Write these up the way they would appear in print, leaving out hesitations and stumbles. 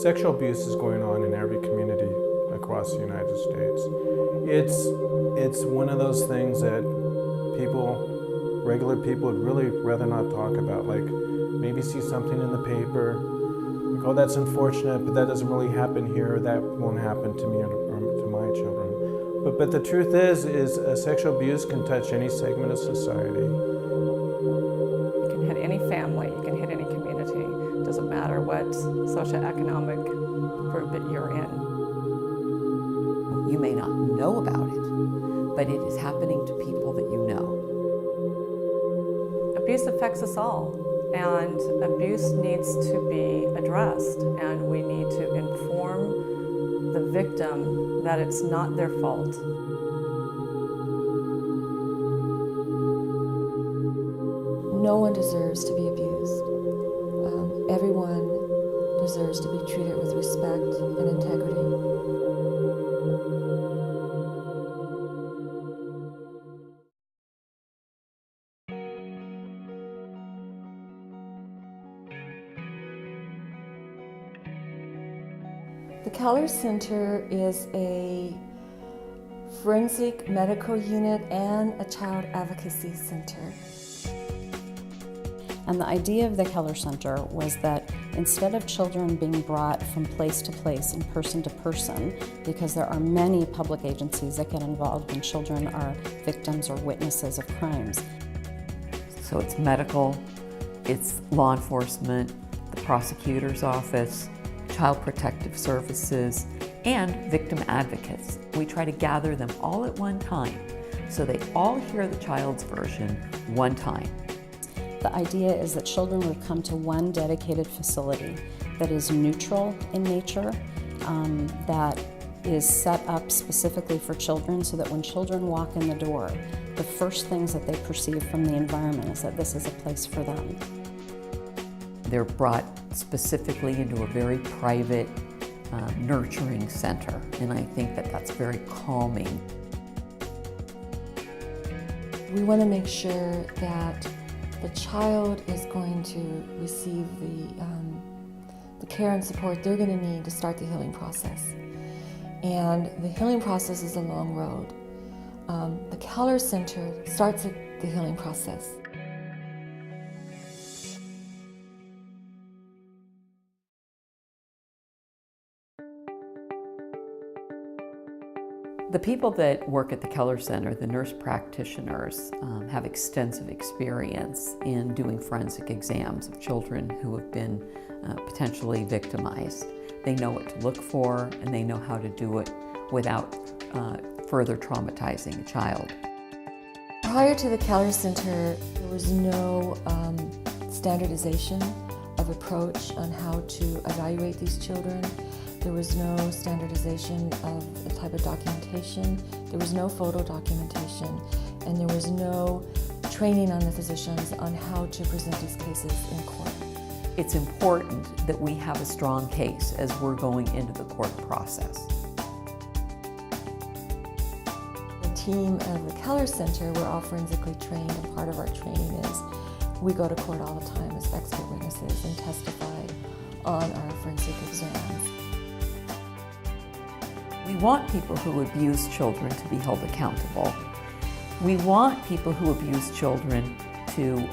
Sexual abuse is going on in every community across the United States. It's one of those things that regular people would really rather not talk about, like maybe see something in the paper, like, oh, that's unfortunate, but that doesn't really happen here, that won't happen to me or to my children. But the truth is sexual abuse can touch any segment of society. You can hit any family, you can hit any community. It doesn't matter what socioeconomic group that you're in. You may not know about it, but it is happening to people that you know. Abuse affects us all, and abuse needs to be addressed, and we need to inform the victim that it's not their fault. No one deserves to be abused. Everyone deserves to be treated with respect and integrity. The Keller Center is a forensic medical unit and a child advocacy center. And the idea of the Keller Center was that instead of children being brought from place to place and person to person, because there are many public agencies that get involved when children are victims or witnesses of crimes. So it's medical, it's law enforcement, the prosecutor's office, child protective services, and victim advocates. We try to gather them all at one time so they all hear the child's version one time. The idea is that children would come to one dedicated facility that is neutral in nature, that is set up specifically for children, so that when children walk in the door, the first things that they perceive from the environment is that this is a place for them. They're brought specifically into a very private, nurturing center, and I think that that's very calming. We want to make sure that the child is going to receive the care and support they're going to need to start the healing process. And the healing process is a long road. The Keller Center starts at the healing process. The people that work at the Keller Center, the nurse practitioners, have extensive experience in doing forensic exams of children who have been potentially victimized. They know what to look for, and they know how to do it without further traumatizing a child. Prior to the Keller Center, there was no standardization of approach on how to evaluate these children. There was no standardization of the type of documentation. There was no photo documentation, and there was no training on the physicians on how to present these cases in court. It's important that we have a strong case as we're going into the court process. The team of the Keller Center, we're all forensically trained, and part of our training is we go to court all the time as expert witnesses and testify on our forensic exams. We want people who abuse children to be held accountable. We want people who abuse children to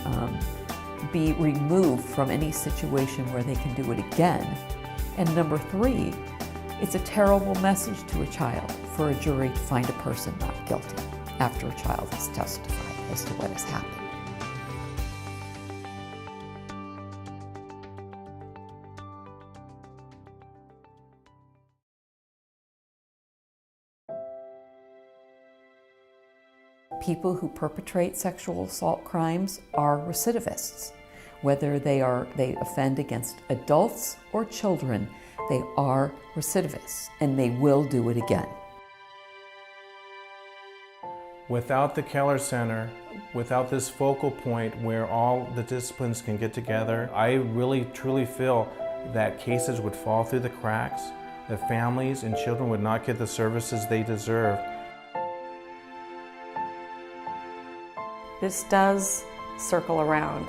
be removed from any situation where they can do it again. And number three, it's a terrible message to a child for a jury to find a person not guilty after a child has testified as to what has happened. People who perpetrate sexual assault crimes are recidivists. Whether they offend against adults or children, they are recidivists, and they will do it again. Without the Keller Center, without this focal point where all the disciplines can get together, I really truly feel that cases would fall through the cracks, that families and children would not get the services they deserve. This does circle around,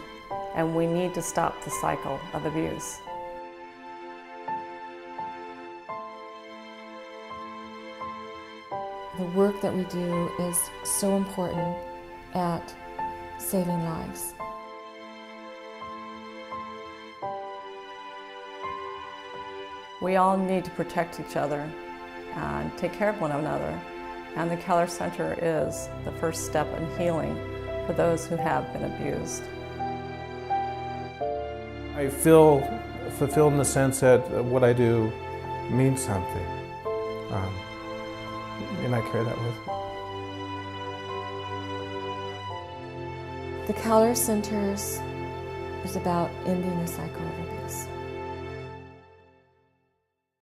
and we need to stop the cycle of abuse. The work that we do is so important at saving lives. We all need to protect each other and take care of one another. And the Keller Center is the first step in healing for those who have been abused. I feel fulfilled in the sense that what I do means something. And I carry that with me. The Keller Centers is about ending the cycle of abuse.